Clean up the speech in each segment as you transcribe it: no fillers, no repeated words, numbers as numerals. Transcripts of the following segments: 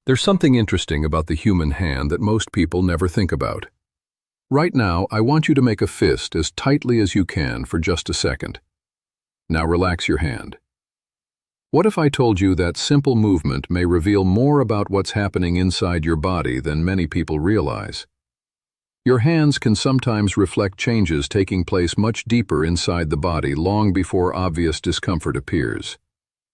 There's something interesting about the human hand that most people never think about. Right now, I want you to make a fist as tightly as you can for just a second. Now relax your hand. What if I told you that simple movement may reveal more about what's happening inside your body than many people realize? Your hands can sometimes reflect changes taking place much deeper inside the body long before obvious discomfort appears.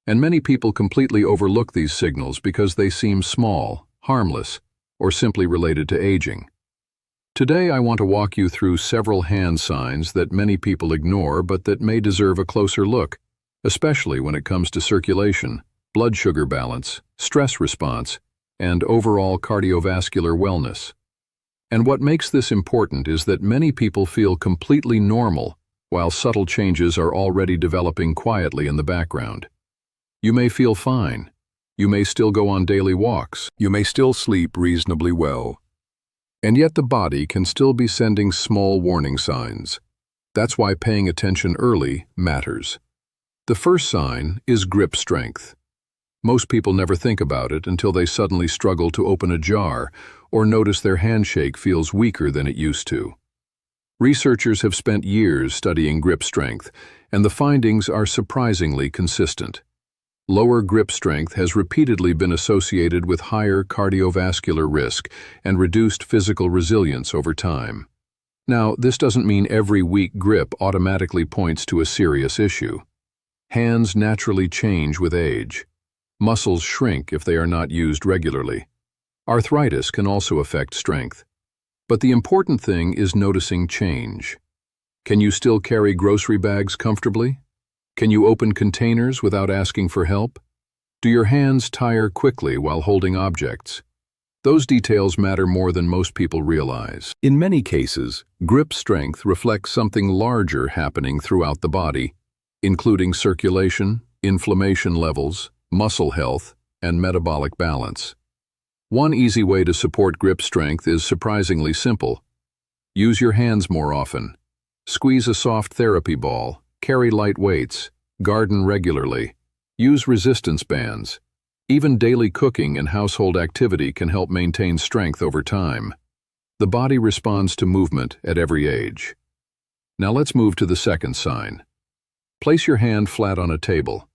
And many people completely overlook these signals because they seem small, harmless, or simply related to aging. Today I want to walk you through several hand signs that many people ignore but that may deserve a closer look, especially when it comes to circulation, blood sugar balance, stress response, and overall cardiovascular wellness. And what makes this important is that many people feel completely normal, while subtle changes are already developing quietly in the background. You may feel fine. You may still go on daily walks. You may still sleep reasonably well. And yet the body can still be sending small warning signs. That's why paying attention early matters. The first sign is grip strength. Most people never think about it until they suddenly struggle to open a jar or notice their handshake feels weaker than it used to. Researchers have spent years studying grip strength, and the findings are surprisingly consistent. Lower grip strength has repeatedly been associated with higher cardiovascular risk and reduced physical resilience over time. Now, this doesn't mean every weak grip automatically points to a serious issue. Hands naturally change with age. Muscles shrink if they are not used regularly. Arthritis can also affect strength. But the important thing is noticing change. Can you still carry grocery bags comfortably? Can you open containers without asking for help? Do your hands tire quickly while holding objects? Those details matter more than most people realize. In many cases, grip strength reflects something larger happening throughout the body, including circulation, inflammation levels, muscle health, and metabolic balance. One easy way to support grip strength is surprisingly simple. Use your hands more often. Squeeze a soft therapy ball. Carry light weights, garden regularly, use resistance bands. Even daily cooking and household activity can help maintain strength over time. The body responds to movement at every age. Now let's move to the second sign. Place your hand flat on a table.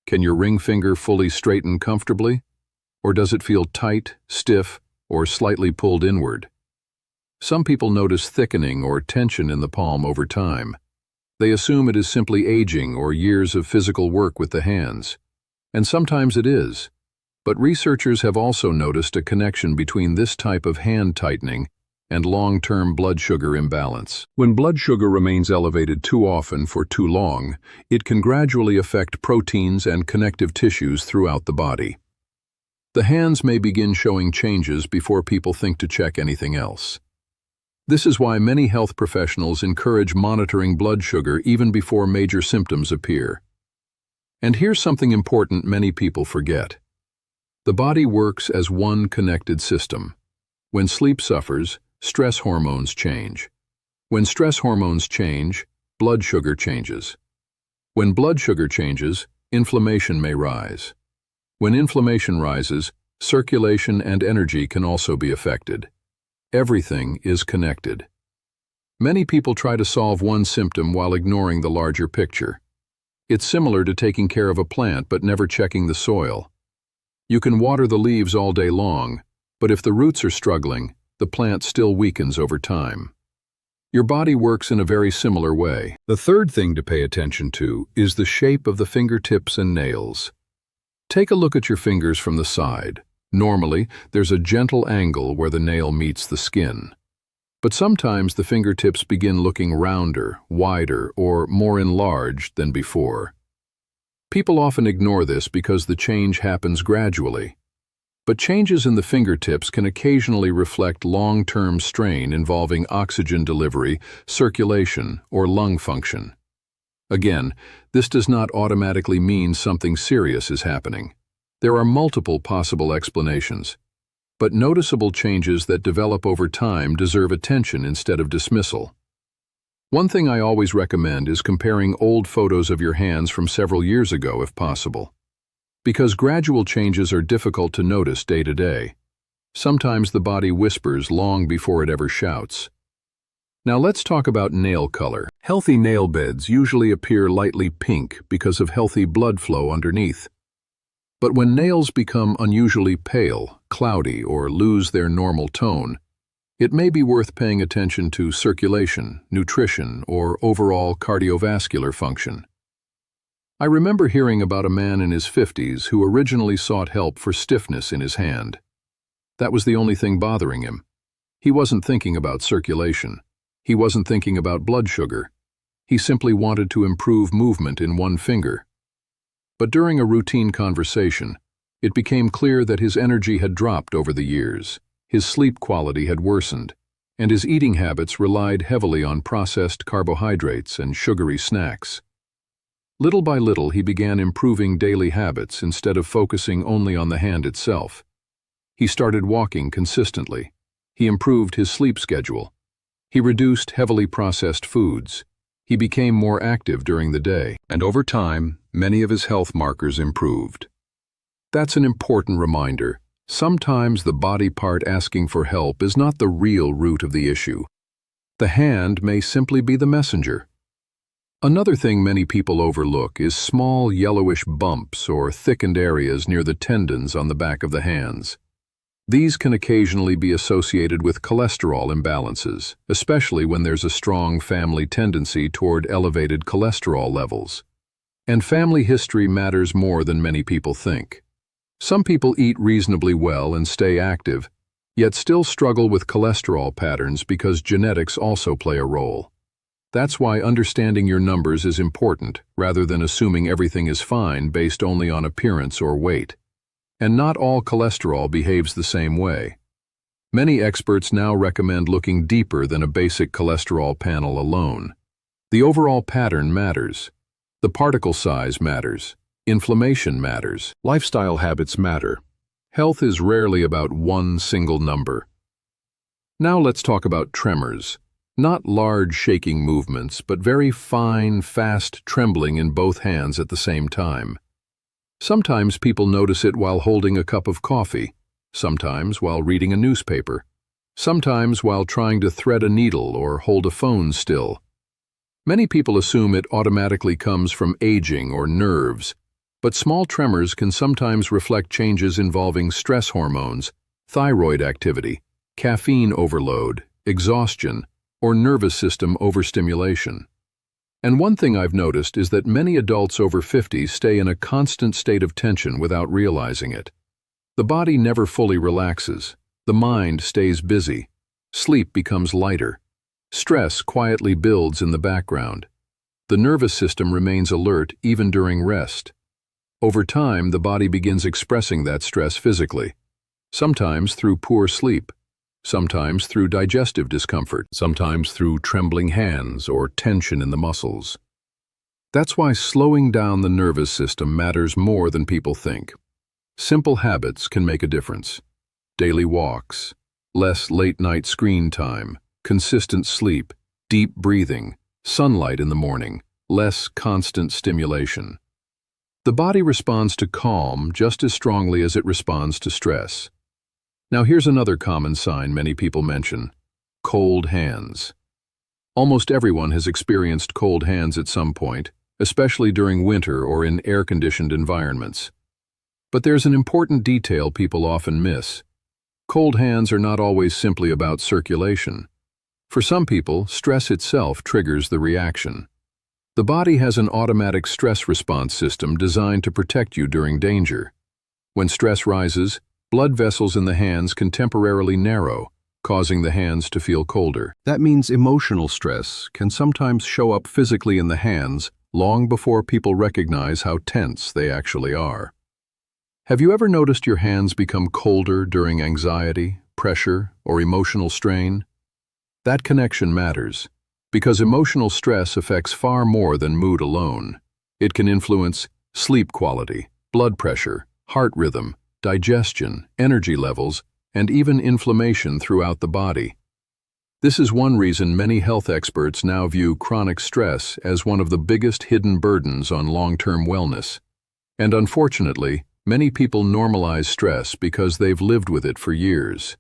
Can your ring finger fully straighten comfortably? Or does it feel tight, stiff, or slightly pulled inward? Some people notice thickening or tension in the palm over time. They assume it is simply aging or years of physical work with the hands. And sometimes it is. But researchers have also noticed a connection between this type of hand tightening and long-term blood sugar imbalance. When blood sugar remains elevated too often for too long, it can gradually affect proteins and connective tissues throughout the body. The hands may begin showing changes before people think to check anything else. This is why many health professionals encourage monitoring blood sugar even before major symptoms appear. And here's something important many people forget. The body works as one connected system. When sleep suffers, stress hormones change. When stress hormones change, blood sugar changes. When blood sugar changes, inflammation may rise. When inflammation rises, circulation and energy can also be affected. Everything is connected. Many people try to solve one symptom while ignoring the larger picture. It's similar to taking care of a plant but never checking the soil. You can water the leaves all day long, but if the roots are struggling, the plant still weakens over time. Your body works in a very similar way. The third thing to pay attention to is the shape of the fingertips and nails. Take a look at your fingers from the side. Normally, there's a gentle angle where the nail meets the skin. But sometimes the fingertips begin looking rounder, wider, or more enlarged than before. People often ignore this because the change happens gradually. But changes in the fingertips can occasionally reflect long-term strain involving oxygen delivery, circulation, or lung function. Again, this does not automatically mean something serious is happening. There are multiple possible explanations, but noticeable changes that develop over time deserve attention instead of dismissal. One thing I always recommend is comparing old photos of your hands from several years ago if possible. Because gradual changes are difficult to notice day to day. Sometimes the body whispers long before it ever shouts. Now let's talk about nail color. Healthy nail beds usually appear lightly pink because of healthy blood flow underneath. But when nails become unusually pale, cloudy, or lose their normal tone, it may be worth paying attention to circulation, nutrition, or overall cardiovascular function. I remember hearing about a man in his 50s who originally sought help for stiffness in his hand. That was the only thing bothering him. He wasn't thinking about circulation. He wasn't thinking about blood sugar. He simply wanted to improve movement in one finger. But during a routine conversation, it became clear that his energy had dropped over the years, his sleep quality had worsened, and his eating habits relied heavily on processed carbohydrates and sugary snacks. Little by little, he began improving daily habits instead of focusing only on the hand itself. He started walking consistently. He improved his sleep schedule. He reduced heavily processed foods. He became more active during the day, and over time, many of his health markers improved. That's an important reminder. Sometimes the body part asking for help is not the real root of the issue. The hand may simply be the messenger. Another thing many people overlook is small yellowish bumps or thickened areas near the tendons on the back of the hands. These can occasionally be associated with cholesterol imbalances, especially when there's a strong family tendency toward elevated cholesterol levels. And family history matters more than many people think. Some people eat reasonably well and stay active, yet still struggle with cholesterol patterns because genetics also play a role. That's why understanding your numbers is important, rather than assuming everything is fine based only on appearance or weight. And not all cholesterol behaves the same way. Many experts now recommend looking deeper than a basic cholesterol panel alone. The overall pattern matters. The particle size matters. Inflammation matters. Lifestyle habits matter. Health is rarely about one single number. Now let's talk about tremors. Not large shaking movements, but very fine, fast trembling in both hands at the same time. Sometimes people notice it while holding a cup of coffee, sometimes while reading a newspaper, sometimes while trying to thread a needle or hold a phone still. Many people assume it automatically comes from aging or nerves, but small tremors can sometimes reflect changes involving stress hormones, thyroid activity, caffeine overload, exhaustion, or nervous system overstimulation. And one thing I've noticed is that many adults over 50 stay in a constant state of tension without realizing it. The body never fully relaxes. The mind stays busy. Sleep becomes lighter. Stress quietly builds in the background. The nervous system remains alert even during rest. Over time, the body begins expressing that stress physically, sometimes through poor sleep, sometimes through digestive discomfort, sometimes through trembling hands or tension in the muscles. That's why slowing down the nervous system matters more than people think. Simple habits can make a difference. Daily walks, less late-night screen time, consistent sleep, deep breathing, sunlight in the morning, less constant stimulation. The body responds to calm just as strongly as it responds to stress. Now here's another common sign many people mention: cold hands. Almost everyone has experienced cold hands at some point, especially during winter or in air-conditioned environments. But there's an important detail people often miss. Cold hands are not always simply about circulation. For some people, stress itself triggers the reaction. The body has an automatic stress response system designed to protect you during danger. When stress rises, blood vessels in the hands can temporarily narrow, causing the hands to feel colder. That means emotional stress can sometimes show up physically in the hands long before people recognize how tense they actually are. Have you ever noticed your hands become colder during anxiety, pressure, or emotional strain? That connection matters, because emotional stress affects far more than mood alone. It can influence sleep quality, blood pressure, heart rhythm, digestion, energy levels, and even inflammation throughout the body. This is one reason many health experts now view chronic stress as one of the biggest hidden burdens on long-term wellness. And unfortunately, Many people normalize stress because they've lived with it for years.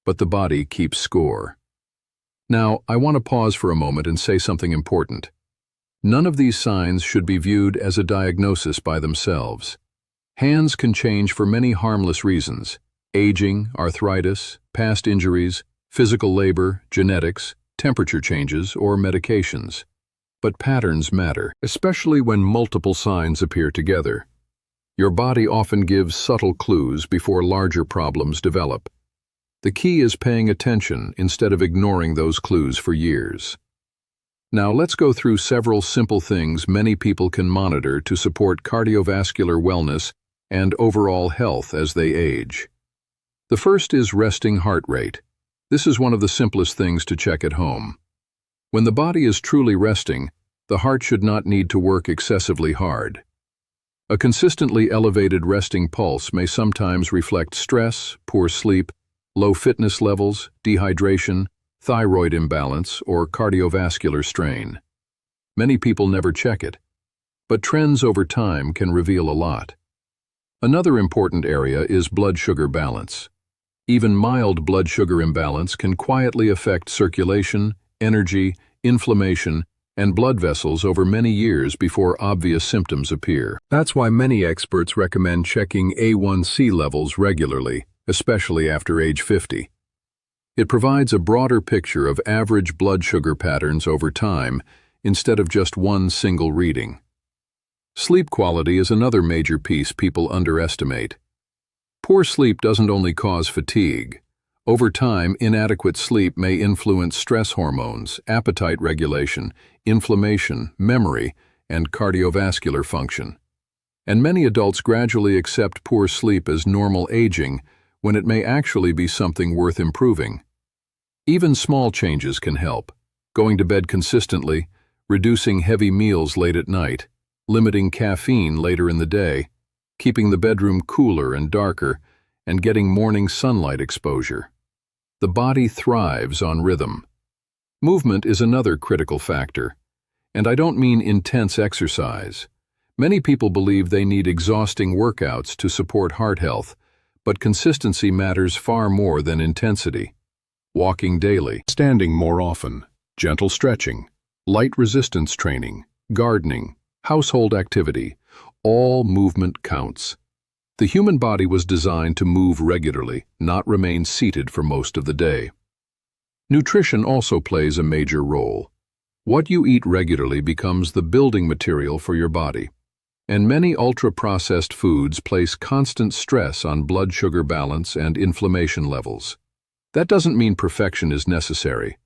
But the body keeps score. Now, I want to pause for a moment and say something important. None of these signs should be viewed as a diagnosis by themselves. Hands can change for many harmless reasons: aging, arthritis, past injuries, physical labor, genetics, temperature changes, or medications. But patterns matter, especially when multiple signs appear together. Your body often gives subtle clues before larger problems develop. The key is paying attention instead of ignoring those clues for years. Now let's go through several simple things many people can monitor to support cardiovascular wellness and overall health as they age. The first is resting heart rate. This is one of the simplest things to check at home. When the body is truly resting, the heart should not need to work excessively hard. A consistently elevated resting pulse may sometimes reflect stress, poor sleep, low fitness levels, dehydration, thyroid imbalance, or cardiovascular strain. Many people never check it, but trends over time can reveal a lot. Another important area is blood sugar balance. Even mild blood sugar imbalance can quietly affect circulation, energy, inflammation, and blood vessels over many years before obvious symptoms appear. That's why many experts recommend checking A1C levels regularly, especially after age 50. It provides a broader picture of average blood sugar patterns over time instead of just one single reading. Sleep quality is another major piece people underestimate. Poor sleep doesn't only cause fatigue. Over time, inadequate sleep may influence stress hormones, appetite regulation, inflammation, memory, and cardiovascular function. And many adults gradually accept poor sleep as normal aging when it may actually be something worth improving. Even small changes can help: going to bed consistently, reducing heavy meals late at night, limiting caffeine later in the day, keeping the bedroom cooler and darker, and getting morning sunlight exposure. The body thrives on rhythm. Movement is another critical factor, and I don't mean intense exercise. Many people believe they need exhausting workouts to support heart health, but consistency matters far more than intensity. Walking daily, standing more often, gentle stretching, light resistance training, gardening, household activity, all movement counts. The human body was designed to move regularly, not remain seated for most of the day. Nutrition also plays a major role. What you eat regularly becomes the building material for your body. And many ultra-processed foods place constant stress on blood sugar balance and inflammation levels. That doesn't mean perfection is necessary,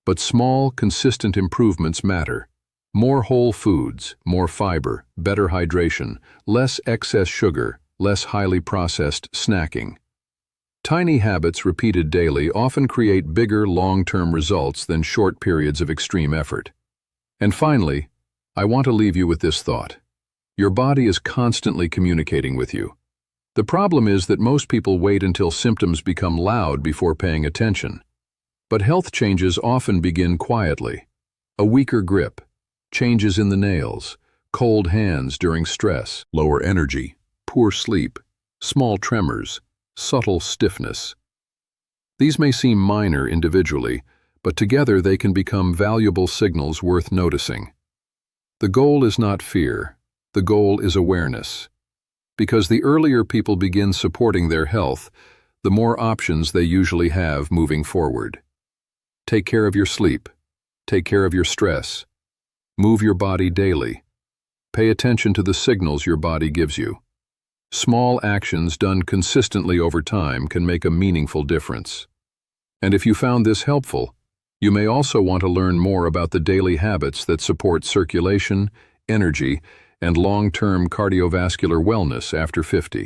but small, consistent improvements matter. More whole foods, more fiber, better hydration, less excess sugar, less highly processed snacking. Tiny habits repeated daily often create bigger, long-term results than short periods of extreme effort. And finally, I want to leave you with this thought. Your body is constantly communicating with you. The problem is that most people wait until symptoms become loud before paying attention. But health changes often begin quietly. A weaker grip, changes in the nails, cold hands during stress, lower energy, poor sleep, small tremors, subtle stiffness. These may seem minor individually, but together they can become valuable signals worth noticing. The goal is not fear. The goal is awareness. Because the earlier people begin supporting their health, the more options they usually have moving forward. Take care of your sleep. Take care of your stress. Move your body daily. Pay attention to the signals your body gives you. Small actions done consistently over time can make a meaningful difference. And if you found this helpful, you may also want to learn more about the daily habits that support circulation, energy, and long-term cardiovascular wellness after 50.